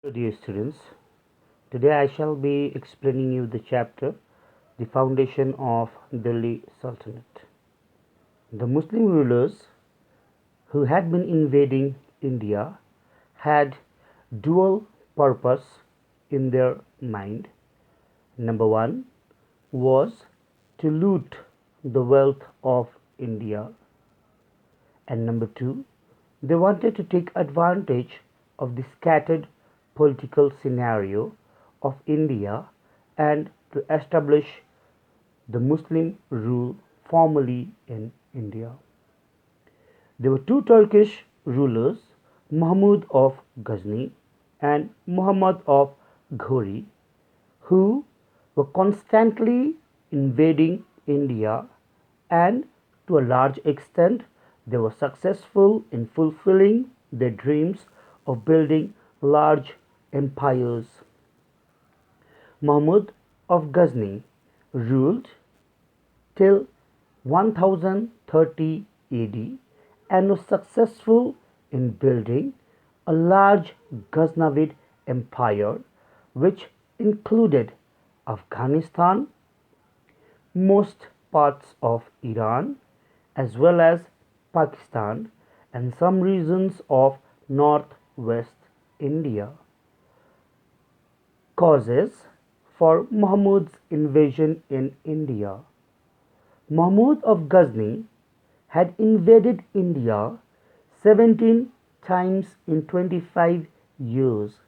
Hello dear students, today I shall be explaining you the chapter The Foundation of Delhi Sultanate. The Muslim rulers who had been invading India had dual purpose in their mind. Number one was to loot the wealth of India, and number two, they wanted to take advantage of the scattered political scenario of India and to establish the Muslim rule formally in India. There were two Turkish rulers, Mahmud of Ghazni and Muhammad of Ghori, who were constantly invading India, and to a large extent they were successful in fulfilling their dreams of building large empires. Mahmud of Ghazni ruled till 1030 AD and was successful in building a large Ghaznavid empire which included Afghanistan, most parts of Iran, as well as Pakistan and some regions of northwest India. Causes for Mahmud's invasion in India. Mahmud of Ghazni had invaded India 17 times in 25 years.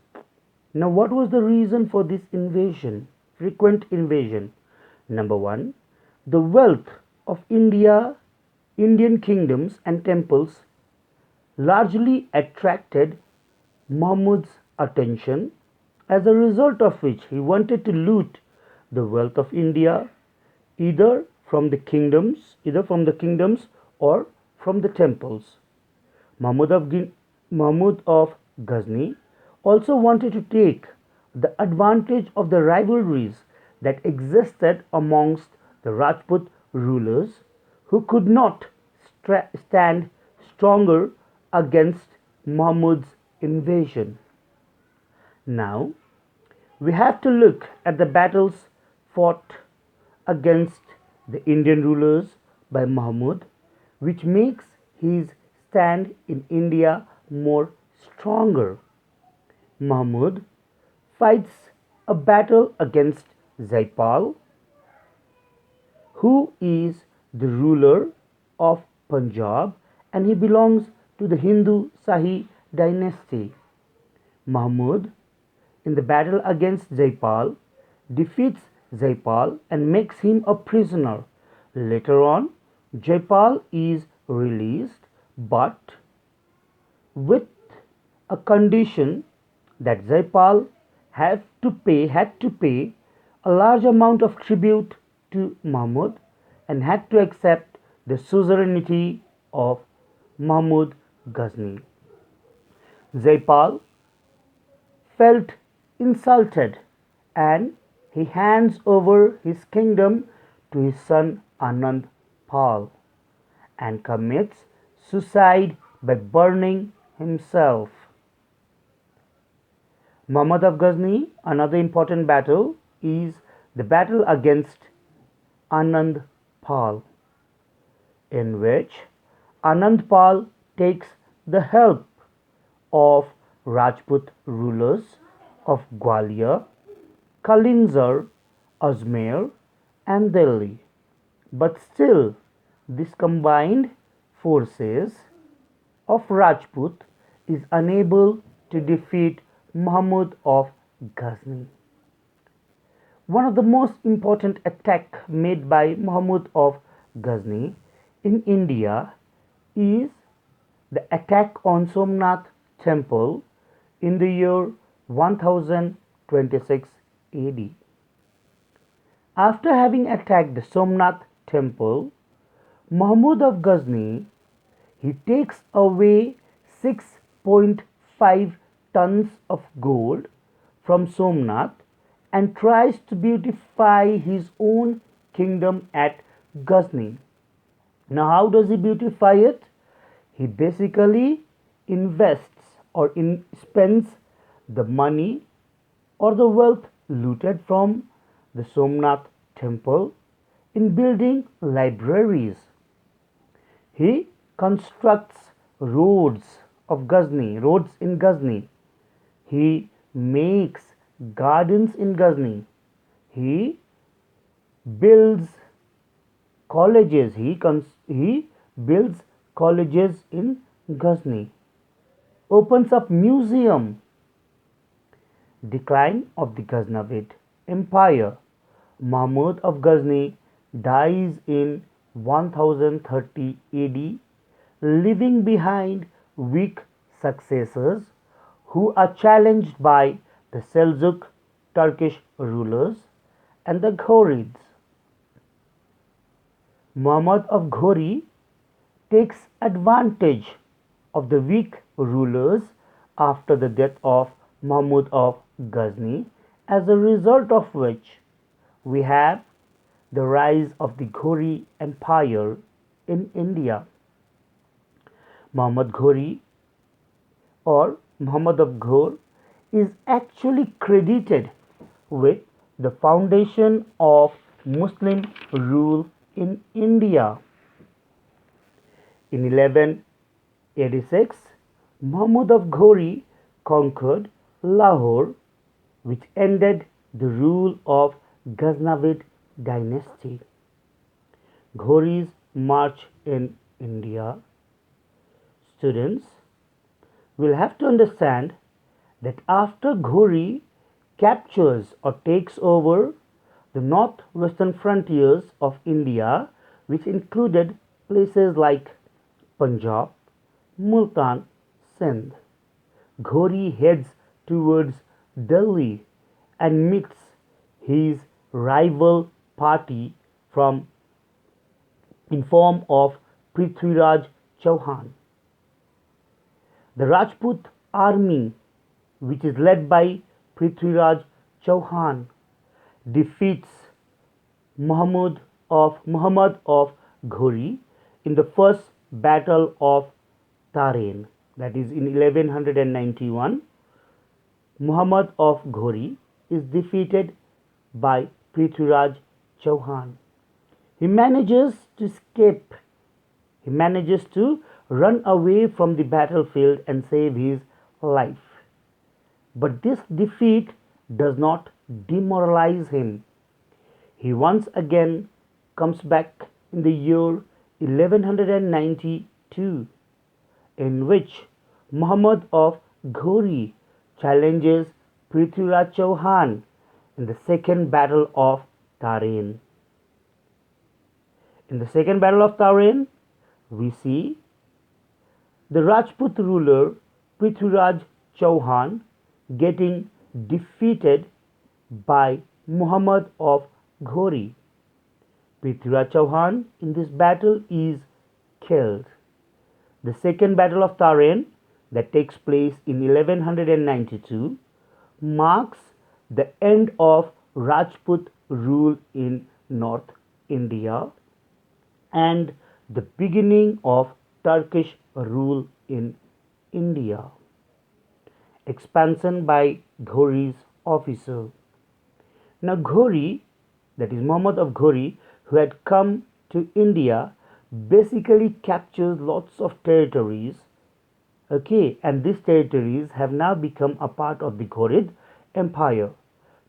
Now, what was the reason for this invasion, frequent invasion? Number one, the wealth of Indian kingdoms and temples largely attracted Mahmud's attention, as a result of which he wanted to loot the wealth of India either from the kingdoms or from the temples. Mahmud of Ghazni also wanted to take the advantage of the rivalries that existed amongst the Rajput rulers, who could not stand stronger against Mahmud's invasion. Now, we have to look at the battles fought against the Indian rulers by Mahmud, which makes his stand in India more stronger. Mahmud fights a battle against Jaipal, who is the ruler of Punjab, and he belongs to the Hindu Shahi dynasty. Mahmud, in the battle against Jaipal, defeats Jaipal and makes him a prisoner. Later on, Jaipal is released, but with a condition that Jaipal had to pay a large amount of tribute to Mahmud and had to accept the suzerainty of Mahmud Ghazni. Jaipal felt insulted and he hands over his kingdom to his son Anand Pal and commits suicide by burning himself. Muhammad of Ghazni, another important battle, is the battle against Anand Pal, in which Anand Pal takes the help of Rajput rulers of Gwalior, Kalinjar, Ajmer, and Delhi. But still, this combined forces of Rajput is unable to defeat Mahmud of Ghazni. One of the most important attacks made by Mahmud of Ghazni in India is the attack on Somnath temple in the year 1026 AD. After having attacked the Somnath temple, Mahmud of Ghazni he takes away 6.5 tons of gold from Somnath and tries to beautify his own kingdom at Ghazni. Now, how does he beautify it? He basically invests or spends the money or the wealth looted from the Somnath temple in building libraries. He constructs roads in Ghazni. He makes gardens in Ghazni. He builds colleges. He builds colleges in Ghazni. Opens up museum. Decline of the Ghaznavid Empire. Mahmud of Ghazni dies in 1030 AD, leaving behind weak successors who are challenged by the Seljuk Turkish rulers and the Ghorids. Muhammad of Ghori takes advantage of the weak rulers after the death of Mahmud of Ghazni, as a result of which we have the rise of the Ghori Empire in India. Muhammad Ghori or Muhammad of Ghor is actually credited with the foundation of Muslim rule in India. In 1186, Mahmud of Ghori conquered Lahore, which ended the rule of Ghaznavid dynasty. Ghoris march in India. Students will have to understand that after Ghori captures or takes over the northwestern frontiers of India, which included places like Punjab, Multan, Sindh, Ghori heads towards Delhi and meets his rival party from in form of Prithviraj Chauhan. The Rajput army, which is led by Prithviraj Chauhan, defeats Muhammad of Ghori in the first battle of Tarain, that is in 1191. Muhammad of Ghori is defeated by Prithviraj Chauhan. He manages to escape. He manages to run away from the battlefield and save his life. But this defeat does not demoralize him. He once again comes back in the year 1192, in which Muhammad of Ghori challenges Prithviraj Chauhan in the second battle of Tarain. In the second battle of Tarain, we see the Rajput ruler Prithviraj Chauhan getting defeated by Muhammad of Ghori. Prithviraj Chauhan in this battle is killed. The second battle of Tarain, that takes place in 1192, marks the end of Rajput rule in North India and the beginning of Turkish rule in India. Expansion by Ghori's officer. Now Ghori, that is Muhammad of Ghori, who had come to India, basically captures lots of territories. Okay, and these territories have now become a part of the Ghorid Empire.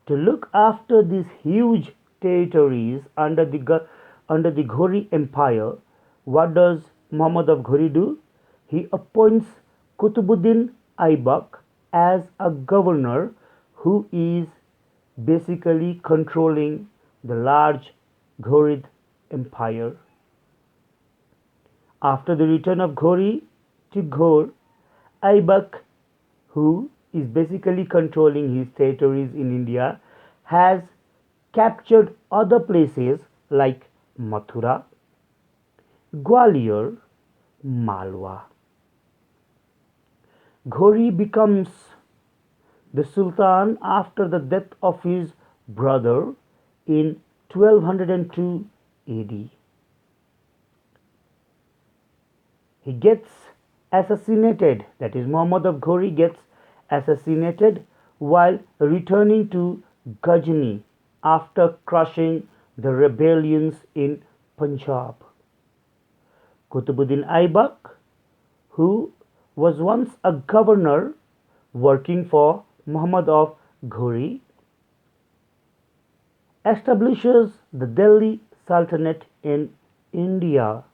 To look after these huge territories under the Ghori Empire, what does Muhammad of Ghori do? He appoints Kutubuddin Aibak as a governor who is basically controlling the large Ghorid Empire. After the return of Ghori to Ghor, Aibak, who is basically controlling his territories in India, has captured other places like Mathura, Gwalior, Malwa. Ghori becomes the Sultan after the death of his brother in 1202 AD. He gets assassinated, that is, Muhammad of Ghori gets assassinated while returning to Ghazni after crushing the rebellions in Punjab. Qutbuddin Aibak, who was once a governor working for MAHMUD of Ghori, establishes the Delhi Sultanate in India,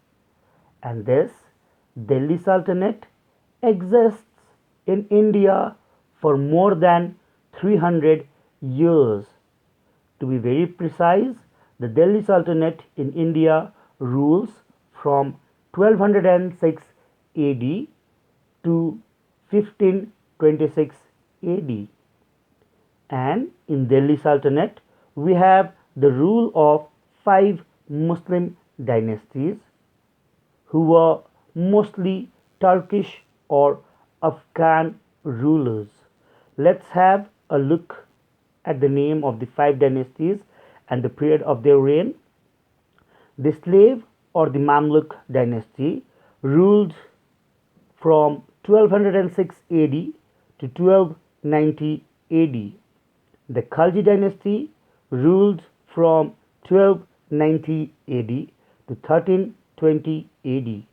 and this Delhi Sultanate exists in India for more than 300 years. To be very precise, the Delhi Sultanate in India rules from 1206 AD to 1526 AD. And in Delhi Sultanate, we have the rule of 5 Muslim dynasties who were mostly Turkish or Afghan rulers. Let's have a look at the name of the 5 dynasties and the period of their reign. The slave or the Mamluk dynasty ruled from 1206 AD to 1290 AD. The Khalji dynasty ruled from 1290 AD to 1320 AD.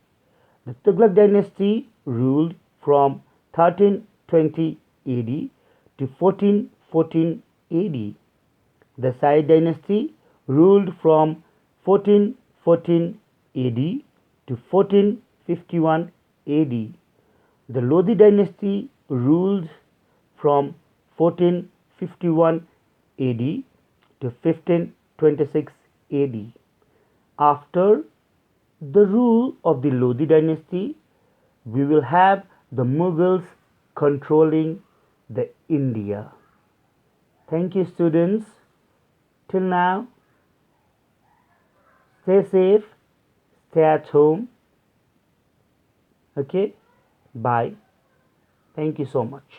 The Tughlaq dynasty ruled from 1320 AD to 1414 AD. The Sayyid dynasty ruled from 1414 AD to 1451 AD. The Lodi dynasty ruled from 1451 AD to 1526 AD. After the rule of the Lodi dynasty, we will have the Mughals controlling the India. Thank you, students. Till now, stay safe, stay at home. Okay, bye. Thank you so much.